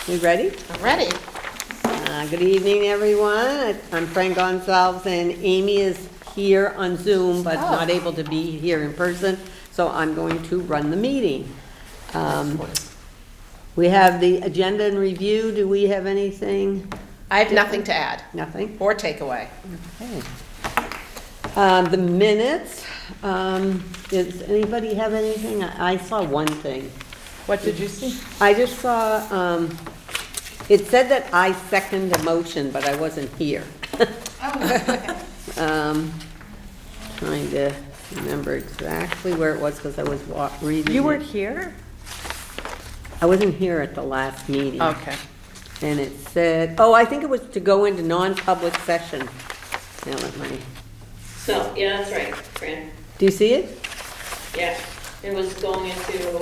We ready? I'm ready. Good evening, everyone. I'm Fran Gonsalves, and Amy is here on Zoom, but not able to be here in person, so I'm going to run the meeting. We have the agenda and review. Do we have anything? I have nothing to add. Nothing? Or take away. Okay. The minutes, does anybody have anything? I saw one thing. What did you see? I just saw, it said that I second the motion, but I wasn't here. Trying to remember exactly where it was because I was reading You weren't it. here? I wasn't here at the last meeting. Okay. And it said, oh, I think it was to go into non-public session. Now let me, So, yeah, that's right, Fran. do you see it? Yeah, it was going into,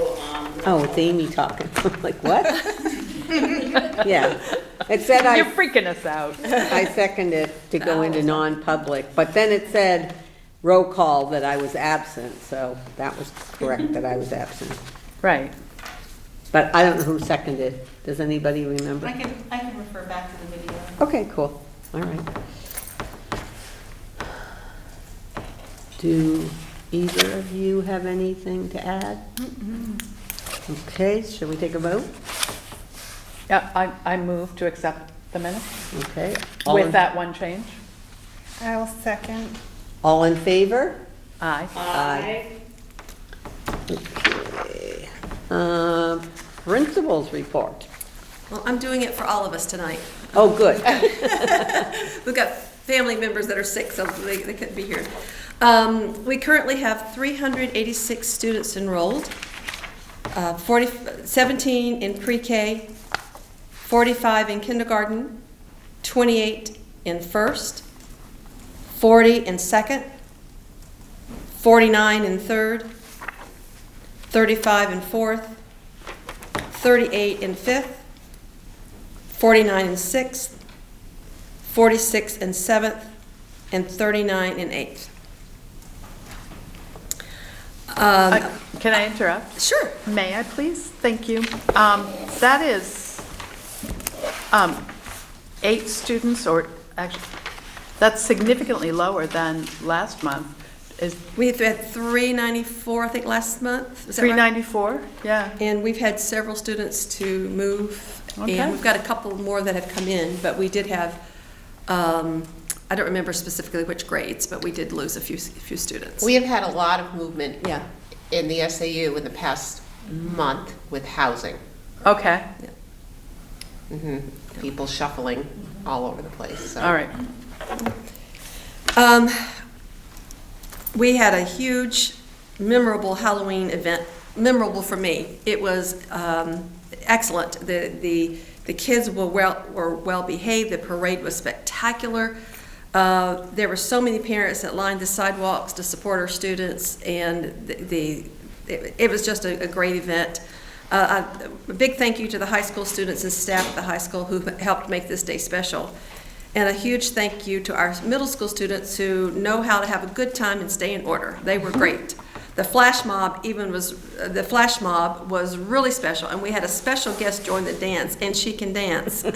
Oh, it's Amy talking. I'm like, what? Yeah. It said You're I freaking us out. seconded to go into non-public, but then it said roll call that I was absent, so that was correct that I was absent. Right. But I don't know who seconded. Does anybody remember? I can refer back to the video. Okay, cool. All right. Do either of you have anything to add? Okay, shall we take a vote? Yeah, I move to accept the minutes Okay. with that one change. I'll second. All in favor? Aye. Aye. Okay. Principals report. Well, I'm doing it for all of us tonight. Oh, good. We've got family members that are sick, so they couldn't be here. We currently have 386 students enrolled, 17 in pre-K, 45 in kindergarten, 28 in first, 40 in second, 49 in third, 35 in fourth, 38 in fifth, 49 in sixth, 46 in seventh, and 39 in eighth. Can I interrupt? Sure. May I please? Thank you. That is 8 students, or actually, that's significantly lower than last month. Is We had 394, I think, last month. Is that right? 394? Yeah. And we've had several students to move, Okay. and we've got a couple more that have come in, but we did have, I don't remember specifically which grades, but we did lose a few students. We have had a lot of movement Yeah. in the SAU in the past month with housing. Okay. People shuffling all over the place. So. All right. We had a huge, memorable Halloween event, memorable for me. It was excellent. The kids were well behaved. The parade was spectacular. There were so many parents that lined the sidewalks to support our students, and it was just a great event. A big thank you to the high school students and staff at the high school who helped make this day special. And a huge thank you to our middle school students who know how to have a good time and stay in order. They were great. The flash mob was really special, and we had a special guest join the dance, and she can dance. So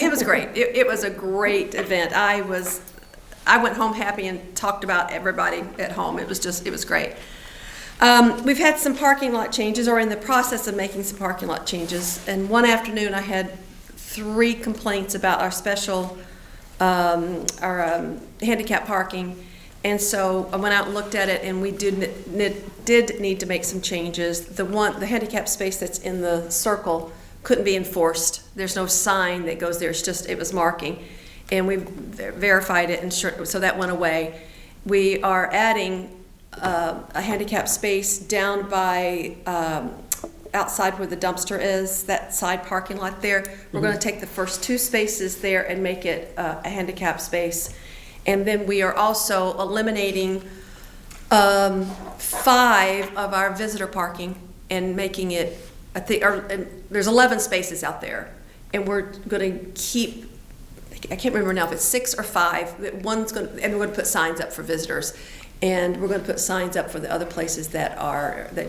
it was great. It was a great event. I went home happy and talked about everybody at home. It was great. We've had some parking lot changes, or in the process of making some parking lot changes. And one afternoon, I had 3 complaints about our special, handicap parking. And so I went out and looked at it, and we did need to make some changes. The handicap space that's in the circle couldn't be enforced. There's no sign that goes there. It was marking. And we verified it, and so that went away. We are adding a handicap space down by outside where the dumpster is, that side parking lot there. We're going to take the first 2 spaces there and make it a handicap space. And then we are also eliminating 5 of our visitor parking and making it, there's 11 spaces out there. And we're going to keep, I can't remember now if it's 6 or 5, and we're going to put signs up for visitors. And we're going to put signs up for the other places that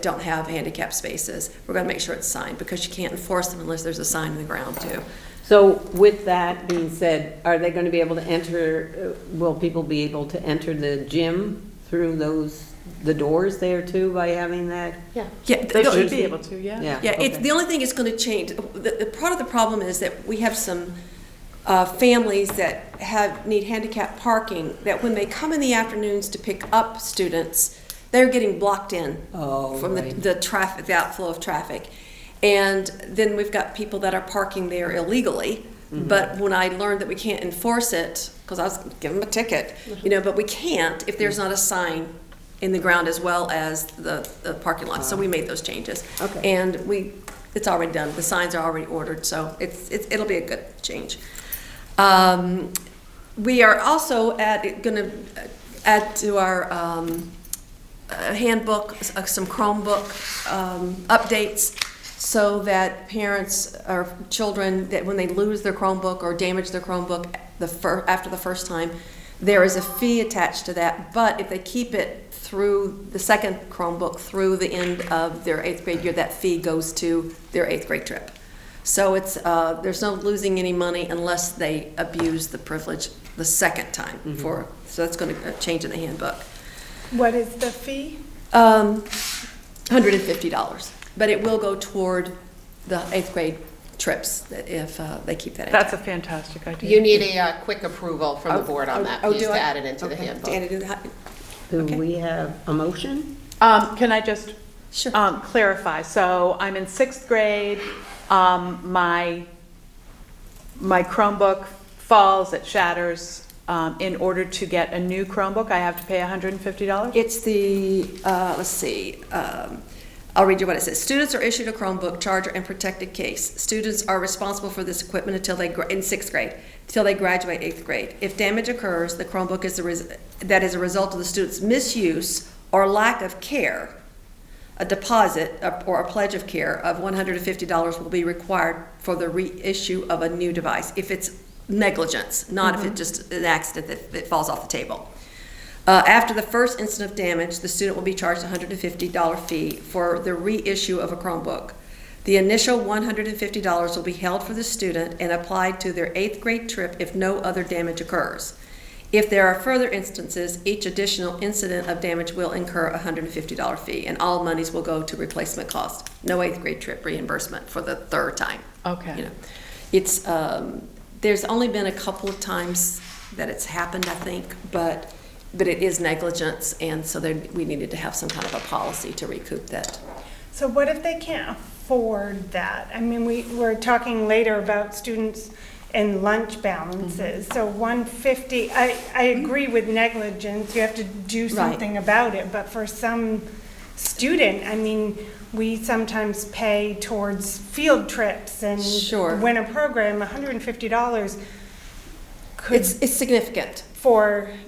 don't have handicap spaces. We're going to make sure it's signed, because you can't enforce them unless there's a sign in the ground too. So with that being said, are they going to be able to enter, will people be able to enter the gym through the doors there too by having that? Yeah. They the- should be able to, yeah. Yeah, it's, okay. the only thing it's going to change, part of the problem is that we have some families that need handicap parking, that when they come in the afternoons to pick up students, they're getting blocked in from right. the traffic, the outflow of traffic. And then we've got people that are parking there illegally. But when I learned that we can't enforce it, because I was giving them a ticket, but we can't if there's not a sign in the ground as well as the parking lot. So we made those changes. Okay. And it's already done. The signs are already ordered, so it'll be a good change. We are also going to add to our handbook some Chromebook updates, so that parents or children, that when they lose their Chromebook or damage their Chromebook after the first time, there is a fee attached to that. But if they keep it through the second Chromebook through the end of their 8th grade year, that fee goes to their 8th grade trip. So it's there's no losing any money unless they abuse the privilege the second time. So that's going to change in the handbook. What is the fee? $150, but it will go toward the 8th grade trips if they keep that. That's a fantastic idea. You need a quick approval from the board on that piece do to I? add it into the Okay, handbook. to add it in the Do Okay. we have a motion? Can I just Sure. clarify? So I'm in 6th grade. My Chromebook falls, it shatters. In order to get a new Chromebook, I have to pay $150? It's let's see, I'll read you what it says. Students are issued a Chromebook, charger, and protected case. Students are responsible for this equipment in 6th grade, until they graduate 8th grade. If damage occurs, the Chromebook that is a result of the student's misuse or lack of care, a deposit or a pledge of care of $150 will be required for the reissue of a new device. If it's negligence, not if it's just an accident that falls off the table. After the first instant of damage, the student will be charged a $150 fee for the reissue of a Chromebook. The initial $150 will be held for the student and applied to their 8th grade trip if no other damage occurs. If there are further instances, each additional incident of damage will incur a $150 fee, and all monies will go to replacement costs. No 8th grade trip reimbursement for the third time. Okay. It's there's only been a couple of times that it's happened, I think, but it is negligence, and so we needed to have some kind of a policy to recoup that. So what if they can't afford that? I mean, we're talking later about students and lunch balances. So $150, I agree with negligence, you have to do something about it, but for some student, I mean, we sometimes pay towards field trips and Sure. winter program, $150 could, It's significant.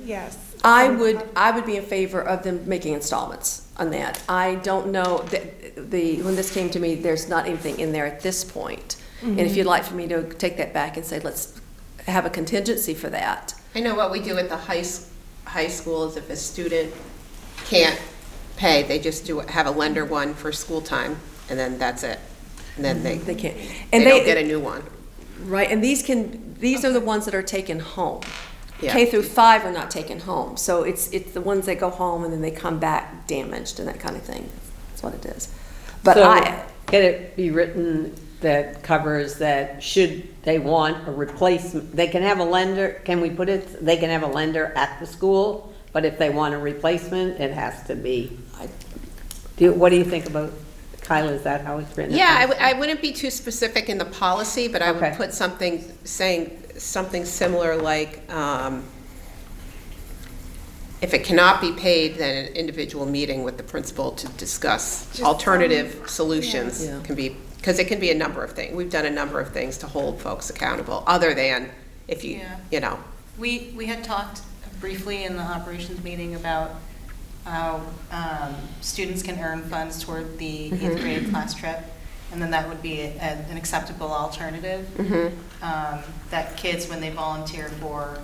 yes. I would be in favor of them making installments on that. I don't know that when this came to me, there's not anything in there at this point. And if you'd like for me to take that back and say, let's have a contingency for that. I know what we do at the high school is if a student can't pay, they just have a lender one for school time, and then that's it. And then they can't. And they don't get a new one. Right, and these are the ones that are taken home. Yeah. K through 5 are not taken home, so it's the ones that go home and then they come back damaged and that kind of thing. That's what it is. But So can it be written that covers that should they want a replacement, they can have a lender, can we put it, they can have a lender at the school, but if they want a replacement, it has to be. What do you think about, Kyla, is that how it's written? Yeah, I wouldn't be too specific in the policy, but I Okay. would put something saying something similar like, if it cannot be paid, then an individual meeting with the principal to discuss Just alternative solutions Yeah. can be, because it can be a number of things. We've done a number of things to hold folks accountable, other than if you, Yeah. you know. We had talked briefly in the operations meeting about how students can earn funds toward the 8th grade class trip, and then that would be an acceptable alternative. That kids, when they volunteer for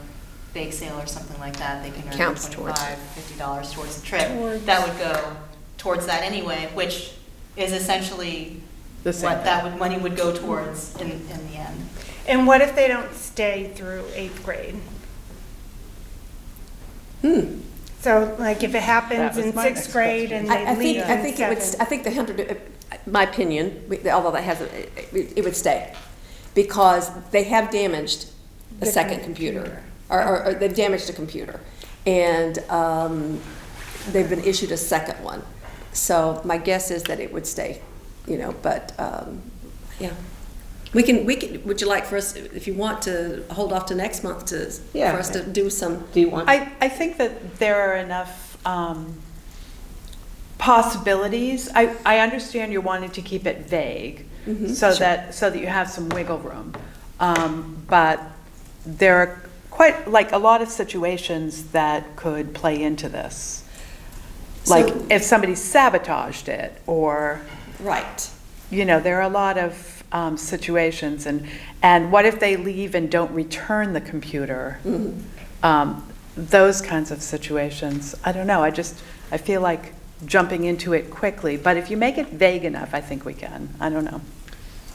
bake sale or something like that, they can earn Counts towards $25, $50 towards the trip. Towards- That would go towards that anyway, which is essentially The same what that would, money would go towards in the end. And what if they don't stay through 8th grade? So like if it That happens was in my 6th next grade question. and they leave I in think it would, 7th? I think the 100, my opinion, although that hasn't, it would stay. Because they have damaged a The second computer, or they've damaged a computer. And they've been issued a second one. So my guess is that it would stay, but, yeah. We can, would you like for us, if you want to hold off to next month for Yeah. us to do some, Do you want? I think that there are enough possibilities. I understand you're wanting to keep it vague, so that you have some wiggle room. But there are quite, like, a lot of situations that could play into this. Like, So- if somebody sabotaged it, or, right. there are a lot of situations, and what if they leave and don't return the computer? Those kinds of situations. I don't know, I feel like jumping into it quickly, but if you make it vague enough, I think we can. I don't know.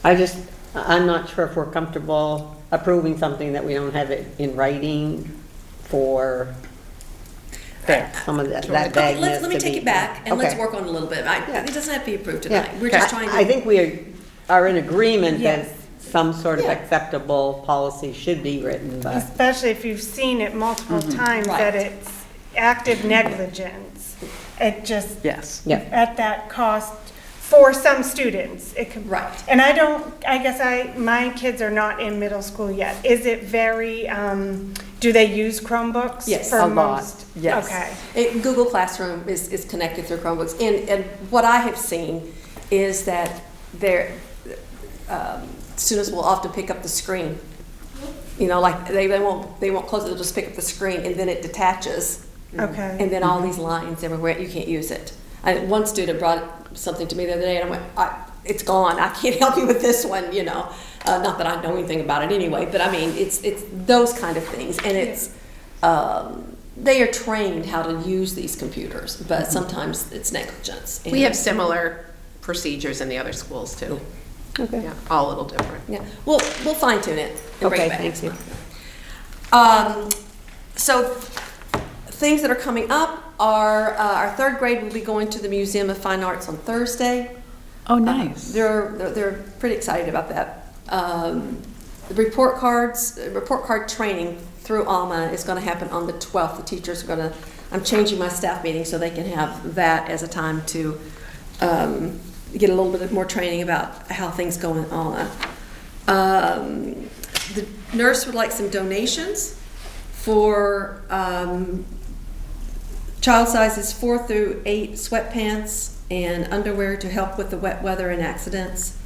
I'm not sure if we're comfortable approving something that we don't have it in writing for some of that Okay, vagueness. let me to take be- it back and let's Okay. work on it a little bit. Yeah. It doesn't have to be approved Yeah. tonight. We're just trying to. I think we are in agreement that Yes. some sort of Yeah. acceptable policy should be written, but, Especially if you've seen it multiple times, that Right. it's active negligence. It just, Yes. yeah. at that cost for some students, it could. Right. And my kids are not in middle school yet. Is it very, do they use Chromebooks? Yes. For A lot, most? yes. Okay. Google Classroom is connected through Chromebooks. And what I have seen is that students will often pick up the screen. Like they won't close it, they'll just pick up the screen and then it detaches. Okay. And then all these lines everywhere, you can't use it. One student brought something to me the other day and I went, it's gone, I can't help you with this one, Not that I know anything about it anyway, but I mean, it's those kind of things. And it's, they are trained how to use these computers, but sometimes it's negligence. We have similar procedures in the other schools too. Okay. Yeah, all a little different. Yeah, we'll fine tune it and bring Okay, it back thank next you. month. So things that are coming up are our 3rd grade will be going to the Museum of Fine Arts on Thursday. Oh, nice. They're pretty excited about that. The report card training through Alma is going to happen on the 12th. The teachers are going to. I'm changing my staff meeting so they can have that as a time to get a little bit more training about how things go in Alma. The nurse would like some donations for child sizes 4 through 8 sweatpants and underwear to help with the wet weather and accidents.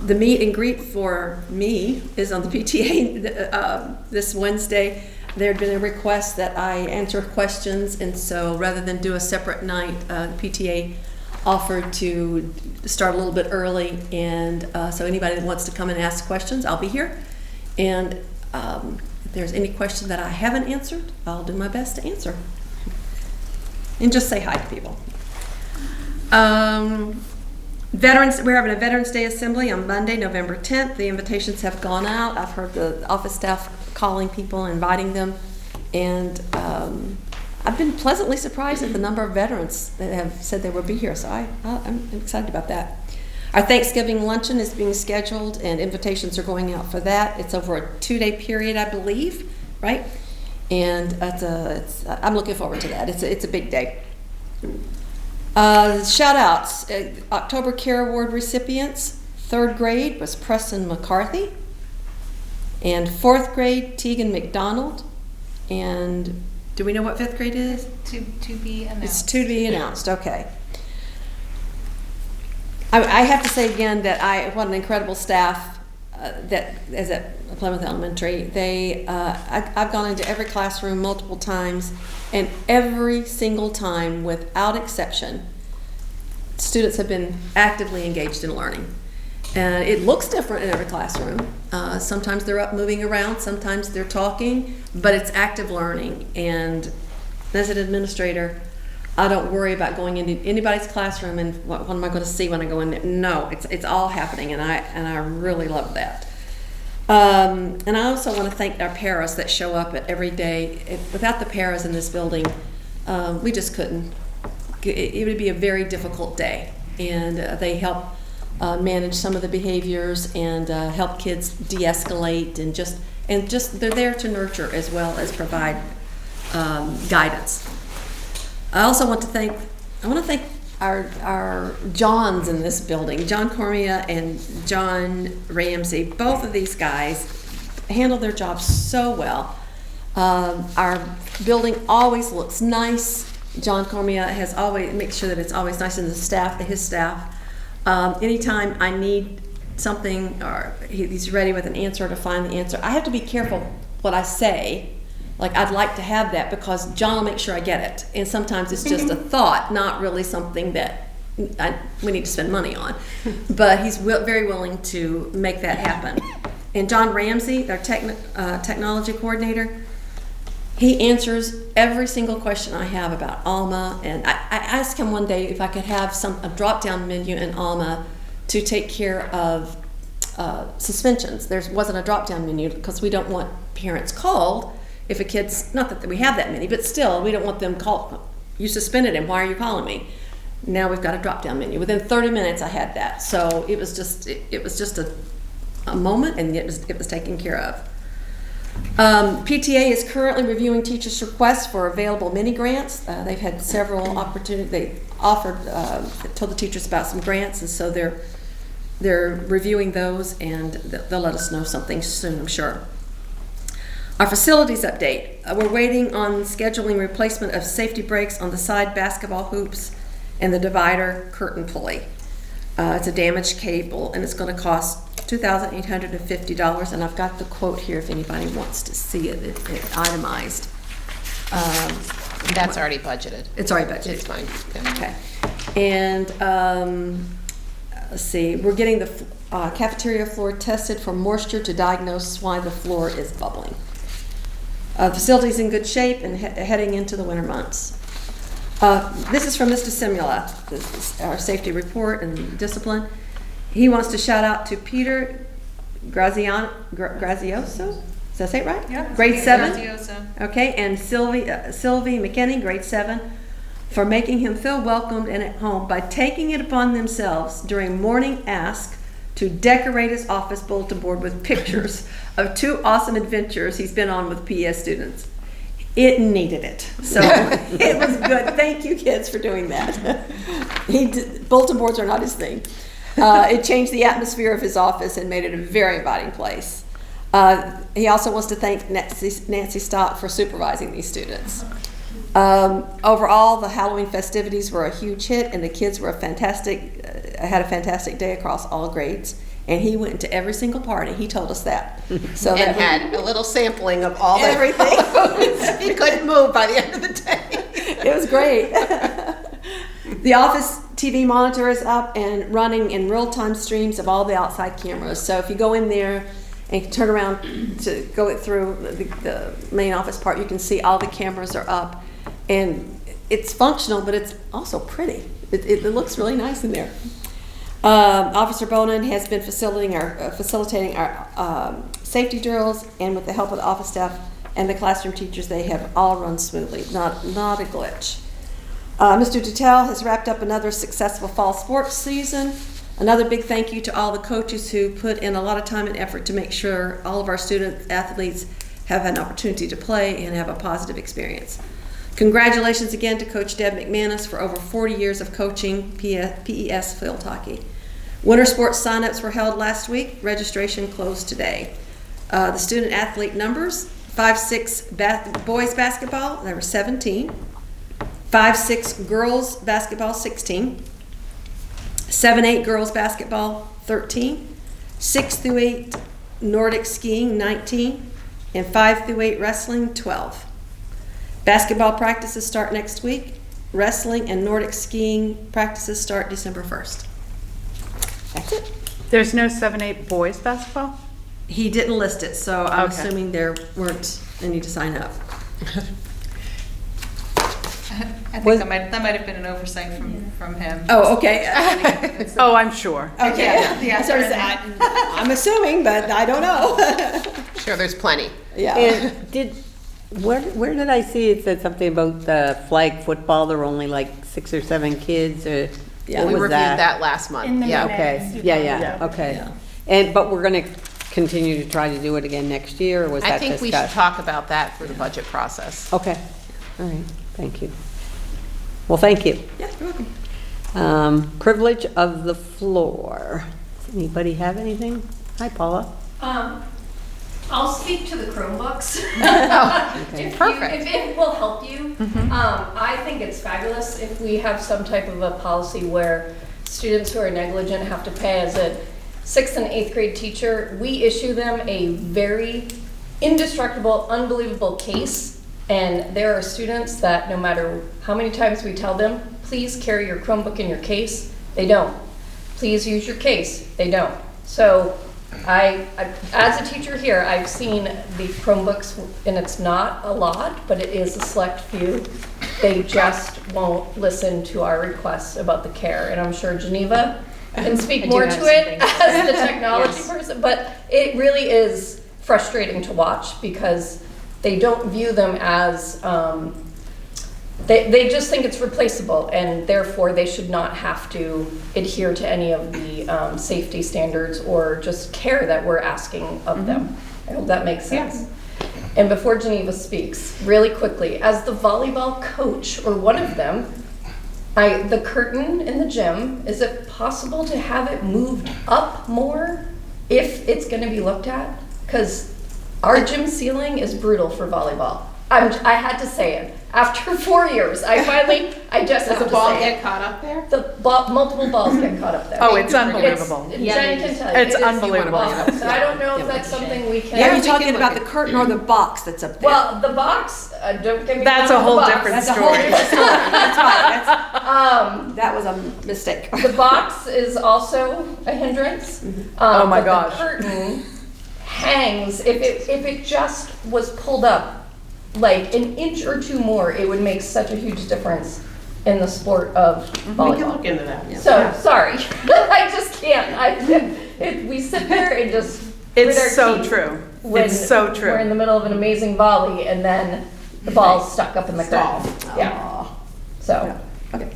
The meet and greet for me is on the PTA this Wednesday. There had been a request that I answer questions, and so rather than do a separate night, the PTA offered to start a little bit early, and so anybody that wants to come and ask questions, I'll be here. And if there's any question that I haven't answered, I'll do my best to answer. And just say hi to people. We're having a Veterans Day Assembly on Monday, November 10th. The invitations have gone out. I've heard the office staff calling people, inviting them, and I've been pleasantly surprised at the number of veterans that have said they will be here, so I'm excited about that. Our Thanksgiving luncheon is being scheduled, and invitations are going out for that. It's over a 2-day period, I believe, right? And I'm looking forward to that. It's a big day. Shout outs. October Care Award recipients. 3rd grade was Preston McCarthy. And 4th grade, Tegan McDonald. And do we know what 5th grade is? To be announced. It's to be announced, okay. I have to say again that what an incredible staff that is at Plymouth Elementary. I've gone into every classroom multiple times, and every single time, without exception, students have been actively engaged in learning. And it looks different in every classroom. Sometimes they're up moving around, sometimes they're talking, but it's active learning. And as an administrator, I don't worry about going into anybody's classroom and what am I going to see when I go in there. No, it's all happening, and I really love that. And I also want to thank our paras that show up at every day. Without the paras in this building, we just couldn't. It would be a very difficult day, and they help manage some of the behaviors and help kids de-escalate, and just they're there to nurture as well as provide guidance. I also want to thank our Johns in this building, John Cormia and John Ramsey. Both of these guys handle their jobs so well. Our building always looks nice. John Cormia has always makes sure that it's always nice, and his staff. Anytime I need something, or he's ready with an answer to find the answer. I have to be careful what I say. Like, I'd like to have that, because John will make sure I get it. And sometimes it's just a thought, not really something that we need to spend money on. But he's very willing to make that happen. And John Ramsey, our technology coordinator, he answers every single question I have about Alma. And I asked him one day if I could have a drop-down menu in Alma to take care of suspensions. There wasn't a drop-down menu because we don't want parents called if a kid's, not that we have that many, but still, we don't want them called, you suspended him, why are you calling me? Now we've got a drop-down menu. Within 30 minutes I had that. So it was just a moment, and it was taken care of. PTA is currently reviewing teachers' requests for available mini grants. They've had several opportunities. They offered, told the teachers about some grants, and so they're reviewing those, and they'll let us know something soon, I'm sure. Our facilities update. We're waiting on scheduling replacement of safety brakes on the side basketball hoops and the divider curtain pulley. It's a damaged cable, and it's going to cost $2,850, and I've got the quote here if anybody wants to see it. It's itemized. That's already budgeted. It's already budgeted. It's fine. Yeah. Okay. And let's see, we're getting the cafeteria floor tested for moisture to diagnose why the floor is bubbling. The facility's in good shape and heading into the winter months. This is from Mr. Simula, this is our safety report and discipline. He wants to shout out to Peter Grazioso. Does that say it right? Yeah. Grade 7. Grazioso. Okay, and Sylvie McKinney, grade 7, for making him feel welcomed and at home by taking it upon themselves during morning ask to decorate his office bulletin board with pictures of 2 awesome adventures he's been on with PES students. It needed it. So it was good. Thank you, kids, for doing that. Bulletin boards are not his thing. It changed the atmosphere of his office and made it a very inviting place. He also wants to thank Nancy Stott for supervising these students. Overall, the Halloween festivities were a huge hit, and the kids were had a fantastic day across all grades. And he went to every single party. He told us that. So And had a little sampling of all everything. He couldn't move by the end of the day. It was great. The office TV monitor is up and running in real-time streams of all the outside cameras. So if you go in there and turn around to go through the main office part, you can see all the cameras are up. And it's functional, but it's also pretty. It looks really nice in there. Officer Bonin has been facilitating our safety drills, and with the help of the office staff and the classroom teachers, they have all run smoothly, not a glitch. Mr. Dutel has wrapped up another successful fall sports season. Another big thank you to all the coaches who put in a lot of time and effort to make sure all of our student athletes have an opportunity to play and have a positive experience. Congratulations again to Coach Deb McManus for over 40 years of coaching PES field hockey. Winter sports signups were held last week. Registration closed today. The student athlete numbers: 5'6" boys basketball, there were 17. 5'6" girls basketball, 16. 7'8" girls basketball, 13. 6 through 8 Nordic skiing, 19. And 5 through 8 wrestling, 12. Basketball practices start next week. Wrestling and Nordic skiing practices start December 1st. That's it. There's no 7-8 boys basketball? He didn't list it, so I'm Okay. assuming there weren't any to sign up. I think that might have been an oversight from him. Oh, okay. Oh, I'm sure. Okay. Yeah, Sorry to say, I'm assuming, but I don't know. Sure, there's plenty. Yeah. And where did I see it said something about the flag football, there were only like 6 or 7 kids, or Yeah, what We was reviewed that last month. In the Yeah. minutes. Okay, you yeah, can- okay. Yeah. But we're gonna continue to try to do it again next year, or was I that think we should discussed? talk about that through the budget process. Okay, all right, thank you. Well, thank you. Yeah, you're welcome. Privilege of the floor. Does anybody have anything? Hi, Paula. I'll speak to the Chromebooks. Okay. Perfect. If it will help you. I think it's fabulous if we have some type of a policy where students who are negligent have to pay. As a 6th and 8th grade teacher, we issue them a very indestructible, unbelievable case. And there are students that no matter how many times we tell them, please carry your Chromebook in your case, they don't. Please use your case, they don't. So I as a teacher here, I've seen the Chromebooks, and it's not a lot, but it is a select few. They just won't listen to our requests about the care. And I'm sure Geneva can speak more to it as the technology person, but it really is frustrating to watch because they don't view them as, they just think it's replaceable, and therefore they should not have to adhere to any of the safety standards or just care that we're asking of them. I hope that makes sense. And before Geneva speaks, really quickly, as the volleyball coach, or one of them, the curtain in the gym, is it possible to have it moved up more if it's gonna be looked at? Because our gym ceiling is brutal for volleyball. I had to say it. After 4 years, I just have Does the to ball say get it. caught up there? Multiple balls get caught up there. Oh, it's unbelievable. Jen can tell you. It's it is unbelievable. awful. So I don't know if that's something we can. Yeah, you're talking about the curtain or the box that's up there? Well, the box, don't get me That's wrong, a whole the box. different That's a whole story. different story. That's right. That was a mistake. The box is also a hindrance. Oh my but gosh. The curtain hangs, if it just was pulled up like an inch or two more, it would make such a huge difference in the sport of volleyball. We can look into that. So, sorry, I just can't, we sit there and just grit our It's so teeth true. when It's so We're in true. the middle of an amazing volley and then the ball's stuck up in the Stall. curtain. Yeah, so. Okay.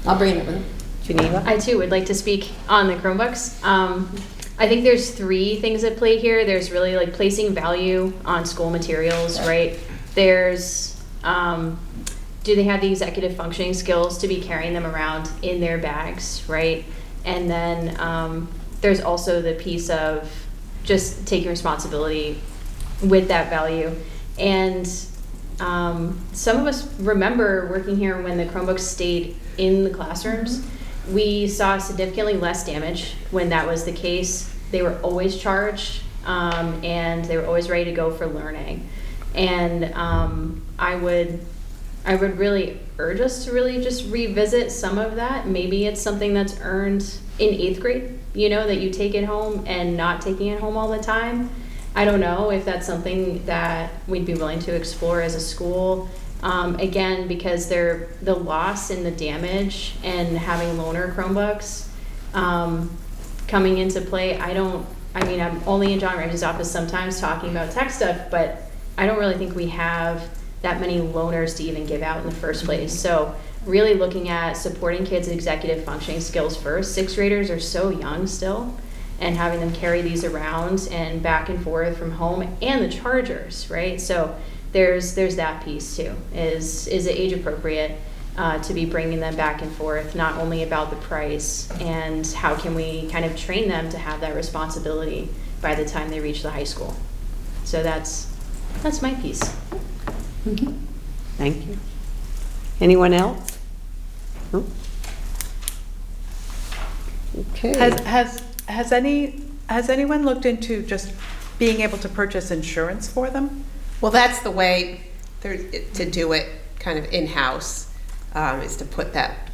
I'll bring it in. Geneva? I too would like to speak on the Chromebooks. I think there's 3 things at play here. There's really like placing value on school materials, right? There's, do they have the executive functioning skills to be carrying them around in their bags, right? And then there's also the piece of just taking responsibility with that value. And some of us remember working here when the Chromebooks stayed in the classrooms. We saw significantly less damage when that was the case. They were always charged, and they were always ready to go for learning. And I would really urge us to really just revisit some of that. Maybe it's something that's earned in 8th grade, that you take it home and not taking it home all the time. I don't know if that's something that we'd be willing to explore as a school. Again, because the loss and the damage and having loaner Chromebooks coming into play, I'm only in John Ramsey's office sometimes talking about tech stuff, but I don't really think we have that many loaners to even give out in the first place. So really looking at supporting kids' executive functioning skills first. 6th graders are so young still, and having them carry these around and back and forth from home, and the chargers, right? So there's that piece too. Is it age appropriate to be bringing them back and forth? Not only about the price and how can we kind of train them to have that responsibility by the time they reach the high school. So that's my piece. Thank you. Anyone else? No? Okay. Has anyone looked into just being able to purchase insurance for them? Well, that's the way to do it kind of in-house, is to put that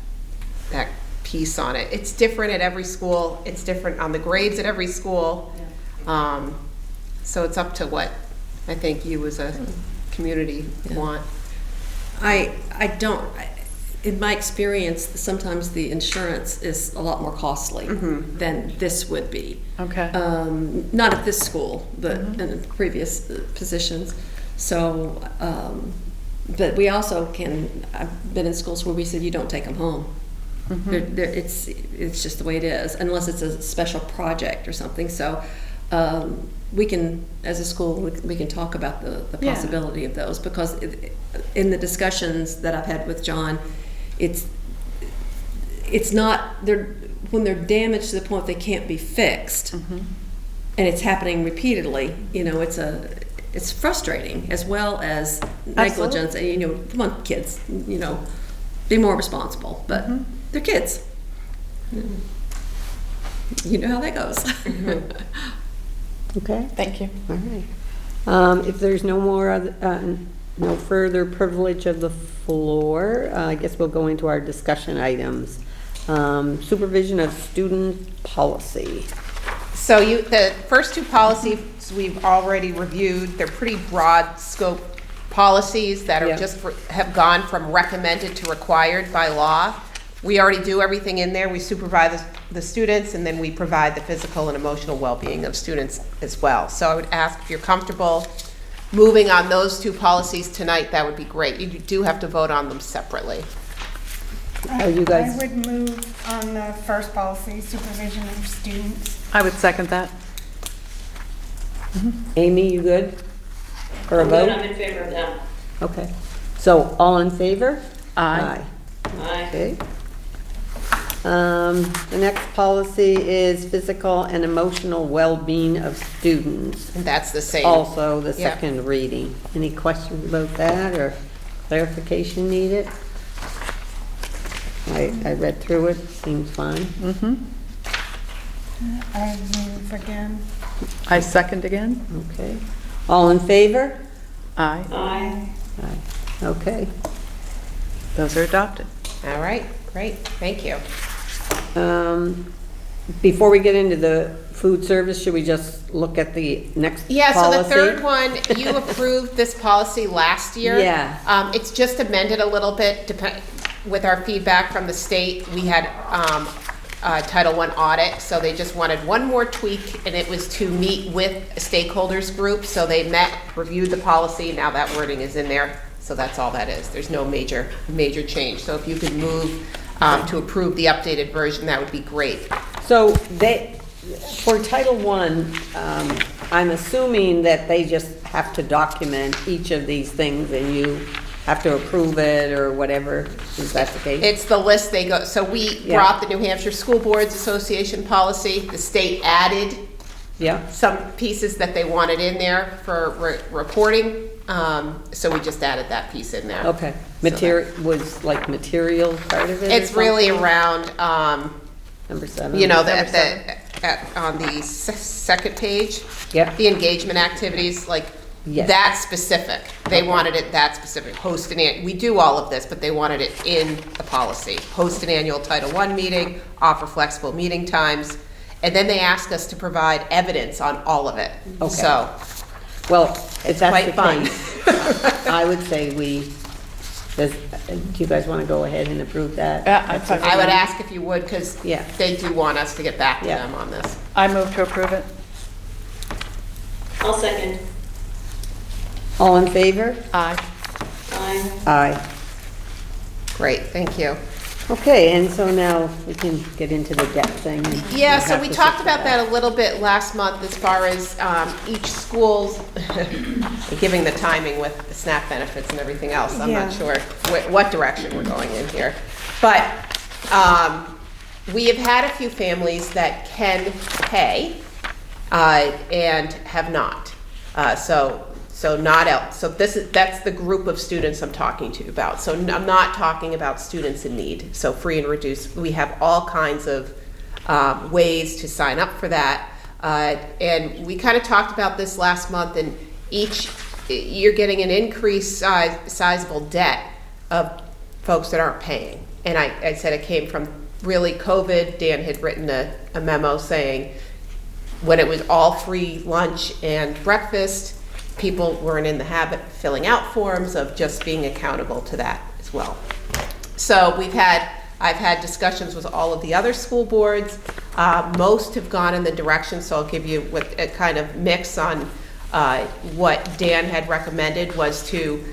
piece on it. It's different at every school, it's different on the grades at every school. So it's up to what I think you as a community want. In my experience, sometimes the insurance is a lot more costly than this would be. Okay. Not at this school, but in previous positions. So, but we also I've been in schools where we said you don't take them home. It's just the way it is, unless it's a special project or something. So we can, as a school, we can talk about the possibility of those, because in the discussions that I've had with John, it's not, when they're damaged to the point they can't be fixed, and it's happening repeatedly, it's frustrating as well as negligence. And, come on, kids, be more responsible, but they're kids. You know how that goes. Okay. Thank you. All right. If there's no further privilege of the floor, I guess we'll go into our discussion items. Supervision of student policy. So the first two policies we've already reviewed. They're pretty broad scope policies that are have gone from recommended to required by law. We already do everything in there. We supervise the students, and then we provide the physical and emotional well-being of students as well. So I would ask if you're comfortable moving on those two policies tonight, that would be great. You do have to vote on them separately. Are you guys? I would move on the first policy, supervision of students. I would second that. Amy, you good? For a I'm good, vote? I'm in favor of that. Okay. So all in favor? Aye. Aye. Okay. The next policy is physical and emotional well-being of students. And that's the same. Also the second reading. Any questions about that or clarification needed? I read through it, seems fine. I move again. I second again. Okay. All in favor? Aye. Aye. Aye. Okay. Those are adopted. All right, great, thank you. Before we get into the food service, should we just look at the next policy? Yeah, so the third one, you approved this policy last year. Yeah. It's just amended a little bit with our feedback from the state. We had Title I audit, so they just wanted one more tweak, and it was to meet with a stakeholders group. So they met, reviewed the policy, now that wording is in there. So that's all that is. There's no major change. So if you could move to approve the updated version, that would be great. So for Title I, I'm assuming that they just have to document each of these things and you have to approve it or whatever, is that the case? It's the list they go, so we brought the New Hampshire School Boards Association policy. The state added some pieces that they wanted in there for reporting. So we just added that piece in there. Okay. Was like material part of it? It's really around, Number 7. on the second page. Yep. The engagement activities, like that specific. They wanted it that specific. Host we do all of this, but they wanted it in the policy. Host an annual Title I meeting, offer flexible meeting times, and then they ask us to provide evidence on all of it. Okay. So, well, if that's quite the fun. case, I would say do you guys want to go ahead and approve that? I would ask if you would, because they do want us to get back to them on this. I move to approve it. I'll second. All in favor? Aye. Aye. Aye. Great, thank you. Okay, and so now we can get into the debt thing. Yeah, so we talked about that a little bit last month as far as each school's, giving the timing with the SNAP benefits and everything else. I'm not sure what direction we're going in here. But we have had a few families that can pay and have not. So that's the group of students I'm talking to you about. So I'm not talking about students in need. So free and reduced, we have all kinds of ways to sign up for that. And we kind of talked about this last month, and you're getting an increased sizable debt of folks that aren't paying. And I said it came from really COVID, Dan had written a memo saying when it was all free lunch and breakfast, people weren't in the habit of filling out forms, of just being accountable to that as well. So I've had discussions with all of the other school boards. Most have gone in the direction, so I'll give you what a kind of mix on what Dan had recommended was to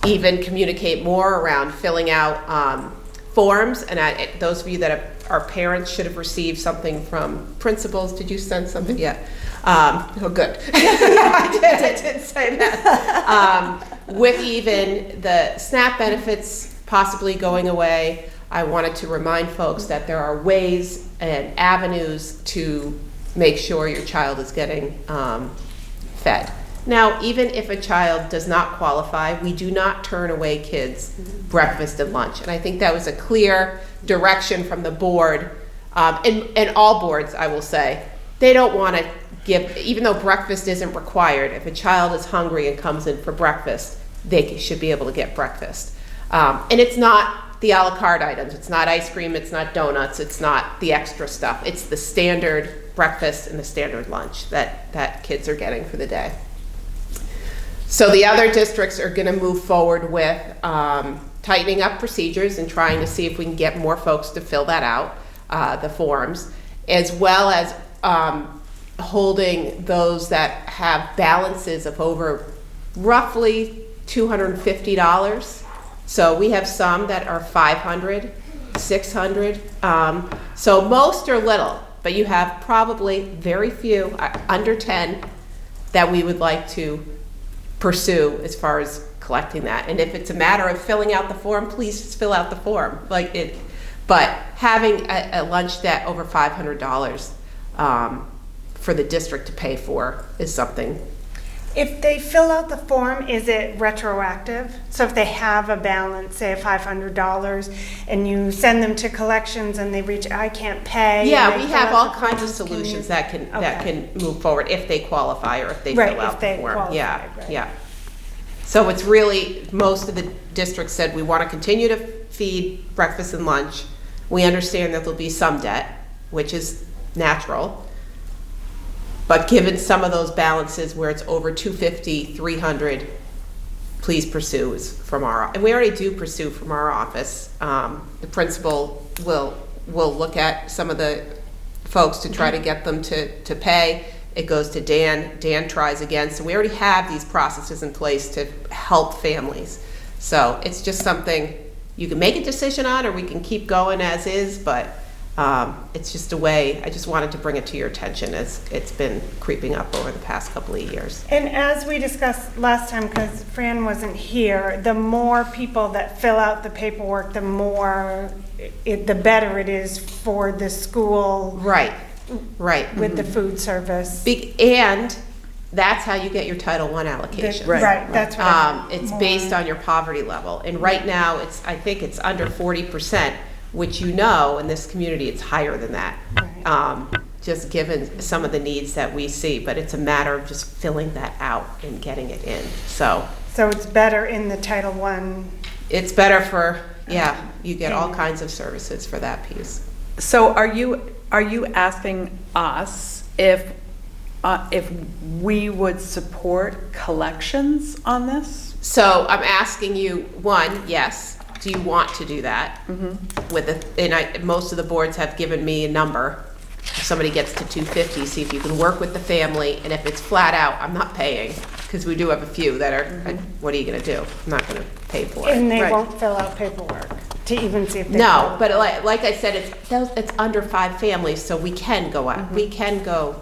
even communicate more around filling out forms. And those of you that are parents should have received something from principals. Did you send something? Yeah. Oh, good. I did say that. With even the SNAP benefits possibly going away, I wanted to remind folks that there are ways and avenues to make sure your child is getting fed. Now, even if a child does not qualify, we do not turn away kids breakfast and lunch. And I think that was a clear direction from the board, and all boards, I will say. They don't want to give, even though breakfast isn't required, if a child is hungry and comes in for breakfast, they should be able to get breakfast. And it's not the a la carte items. It's not ice cream, it's not donuts, it's not the extra stuff. It's the standard breakfast and the standard lunch that kids are getting for the day. So the other districts are going to move forward with tightening up procedures and trying to see if we can get more folks to fill that out, the forms, as well as holding those that have balances of over roughly $250. So we have some that are $500, $600. So most are little, but you have probably very few, under 10, that we would like to pursue as far as collecting that. And if it's a matter of filling out the form, please just fill out the form. But having a lunch debt over $500 for the district to pay for is something. If they fill out the form, is it retroactive? So if they have a balance, say $500, and you send them to collections and they reach, I can't pay. Yeah, and we they have fill out all the kinds of forms, solutions that can Okay. move forward if they qualify or if they Right, fill out if they the form. qualify, Yeah, right. yeah. So it's really, most of the districts said we want to continue to feed breakfast and lunch. We understand that there'll be some debt, which is natural. But given some of those balances where it's over $250, $300, please pursue is from our, and we already do pursue from our office. The principal will look at some of the folks to try to get them to pay. It goes to Dan. Dan tries again. So we already have these processes in place to help families. So it's just something you can make a decision on, or we can keep going as is, but it's just a way. I just wanted to bring it to your attention as it's been creeping up over the past couple of years. And as we discussed last time, because Fran wasn't here, the more people that fill out the paperwork, the more, the better it is for the school. Right. With the food service. And that's how you get your Title I allocation. Right, that's what it's based on your poverty level. And right now, I think it's under 40%, which in this community, it's higher than that. Right. Just given some of the needs that we see, but it's a matter of just filling that out and getting it in. So it's better in the Title I. it's better for, you get all kinds of services for that piece. So are you asking us if we would support collections on this? So I'm asking you, one, yes, do you want to do that? Most of the boards have given me a number. If somebody gets to 250, see if you can work with the family, and if it's flat out, I'm not paying, because we do have a few that are, what are you gonna do? I'm not gonna pay for it. And they Right. won't fill out paperwork to even see if they. No, but like I said, it's under 5 families, so we can go out. We can go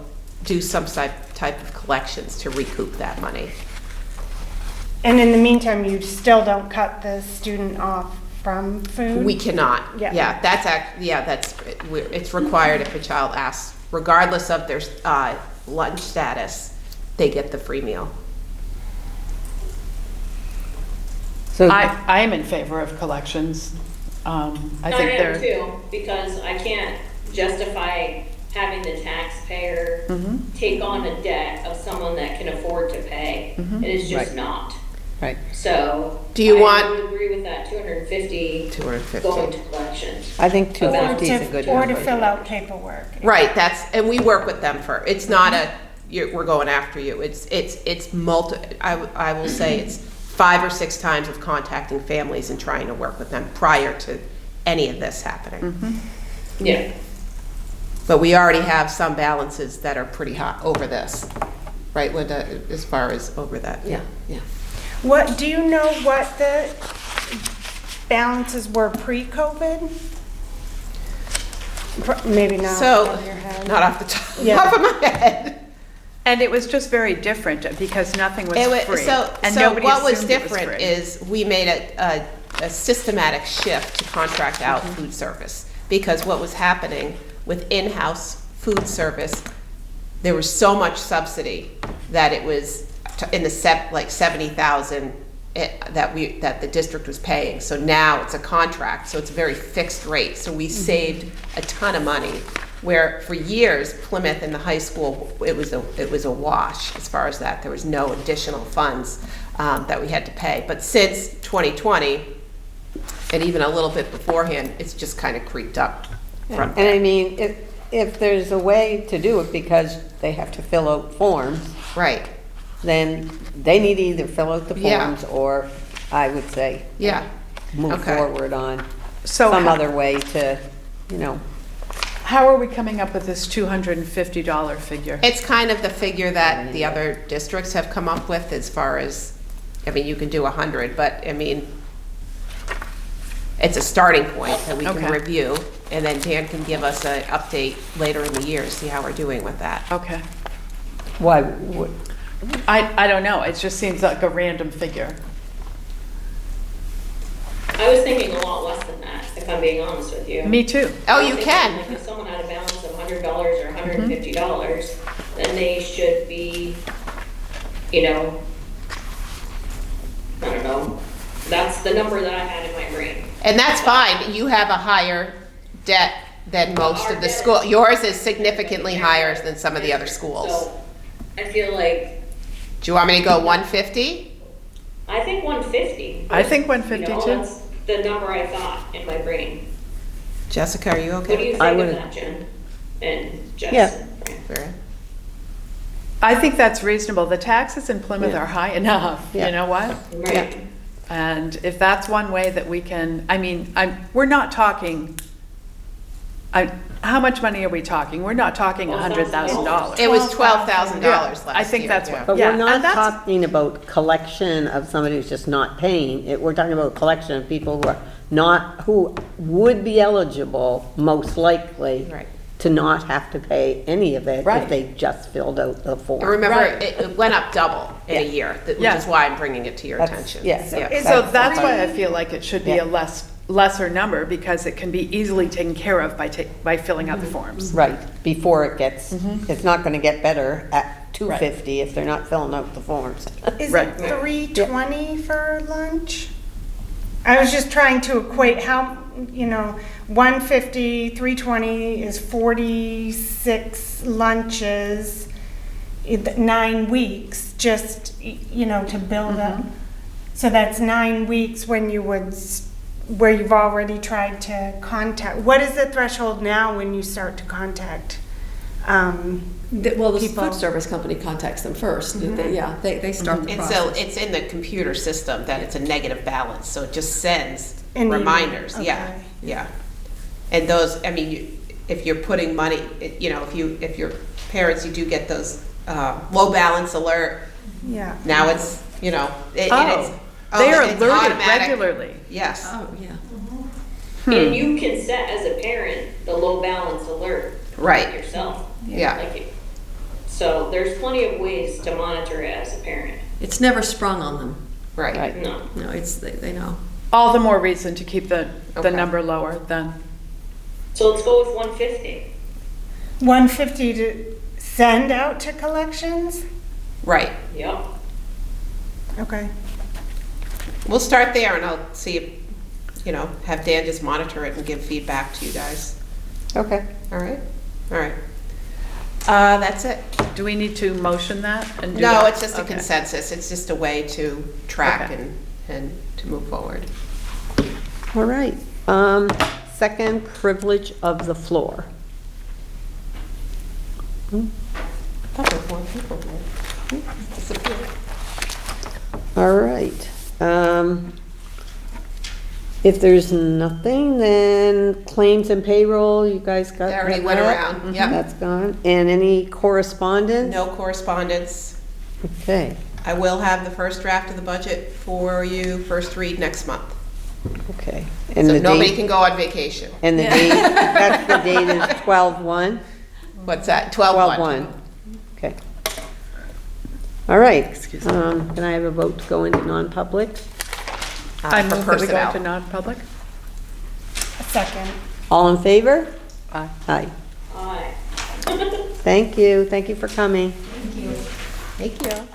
do some type of collections to recoup that money. And in the meantime, you still don't cut the student off from food? We cannot. Yeah. It's required if a child asks, regardless of their lunch status, they get the free meal. So I am in favor of collections. I think I am they're. too, because I can't justify having the taxpayer take on a debt of someone that can afford to pay. It is just not. Right. So. Do you want- I would agree with that, 250 250. going to collections. I think 250 is a good Or to number. fill out paperwork. Right, and we work with them it's not we're going after you. It's I will say it's 5 or 6 times of contacting families and trying to work with them prior to any of this happening. Yeah. But we already have some balances that are pretty high over this, right, Linda, as far as over that? Yeah, yeah. What, do you know what the balances were pre-COVID? Maybe not So, off your head. not off the top Yeah. of my head. And it was just very different because nothing was free. So and nobody what was assumed it different free. is we made a systematic shift to contract out food service. Because what was happening with in-house food service, there was so much subsidy that it was in the like 70,000 that the district was paying. So now it's a contract, so it's a very fixed rate. So we saved a ton of money. Where for years, Plymouth and the high school, it was a wash as far as that. There was no additional funds that we had to pay. But since 2020, and even a little bit beforehand, it's just kind of creeped up from And I mean, if there's a way to do it because they have to fill out forms, right. then they need to either fill out the Yeah. forms or, I would say, Yeah. move Okay. forward on So some how- other way to, you know, How are we coming up with this $250 figure? It's kind of the figure that the other districts have come up with as far as, I mean, you can do 100, but I mean, it's a starting point that we can Okay. review, and then Dan can give us an update later in the year to see how we're doing with that. Okay. why, would- I don't know, it just seems like a random figure. I was thinking a lot less than that, if I'm being honest with you. Me too. Oh, I was you thinking, can. Like, if someone had a balance of $100 or $150, then they should be, you know, I don't know. That's the number that I had in my brain. And that's fine, you have a higher debt than most of the school. Yours is significantly higher than some of the other schools. So I feel like, Do you want me to go 150? I think 150. I think 150 You know, too. that's the number I thought in my brain. Jessica, are you What do okay? you I think of would- that, Jen? And Jess? Yeah. Vera? I think that's reasonable. The taxes in Plymouth Yeah. are high enough, Yeah. you know what? Right. And if that's one way that we can, I mean, we're not talking, how much money are we talking? We're not talking $100,000. It was $12,000 last year. I think that's yeah. what- but Yeah, we're and not that's- talking about collection of somebody who's just not paying. We're talking about collection of people who are not, who would be eligible, most likely, Right. to not have to pay any of it if Right. they just filled out the form. And remember, Right. it went up double in a Yeah. year, which Yeah. is why I'm bringing it to your That's- attention. yeah. So that's why I feel like it should be Yeah. a lesser number, because it can be easily taken care of by filling out the forms. Right, before it gets, Mm-hmm. it's not gonna get better at 250 if they're not filling out the forms. Is Right. it 320 for lunch? I was just trying to equate how, 150, 320 is 46 lunches, 9 weeks, just, to build up. So that's 9 weeks when you would, where you've already tried to contact. What is the threshold now when you start to contact? Well, the People. food service company contacts them first. Yeah, they start the And so process. it's in the computer system that it's a negative balance, so it just sends An email, reminders, yeah, okay. yeah. And those, I mean, if you're putting money, if your parents, you do get those low balance alert, Yeah. now it's, They are it's alerted automatic. regularly. Yes, Oh, yeah. And you can set as a parent the low balance alert. Right. Yourself. yeah. So there's plenty of ways to monitor it as a parent. It's never sprung on them. Right. Right. No. No, they know. All the more reason to keep the Okay. number lower then. So let's go with 150. 150 to send out to collections? Right. Yep. Okay. We'll start there and I'll see if, have Dan just monitor it and give feedback to you guys. Okay. All right? All right. That's it. Do we need to motion that and do No, that? it's just a Okay. consensus. It's just a way to track Okay. and to move forward. All right. Second, privilege of the floor. I thought there were more people there. Disappeared. All right. If there's nothing, then claims and payroll, you guys got They already that? went around, yep. That's gone. And any correspondence? No correspondence. Okay, I will have the first draft of the budget for you, first read next month. okay. And So the nobody date, can go on vacation. and the date, that's the date is 12/1? What's that? 12/1. 12/1. Okay. All right. Can I have a vote to go into non-public? I For move that we go personnel. into non-public. A second. All in favor? Aye. Aye. Aye. Thank you. Thank you for coming. Thank you.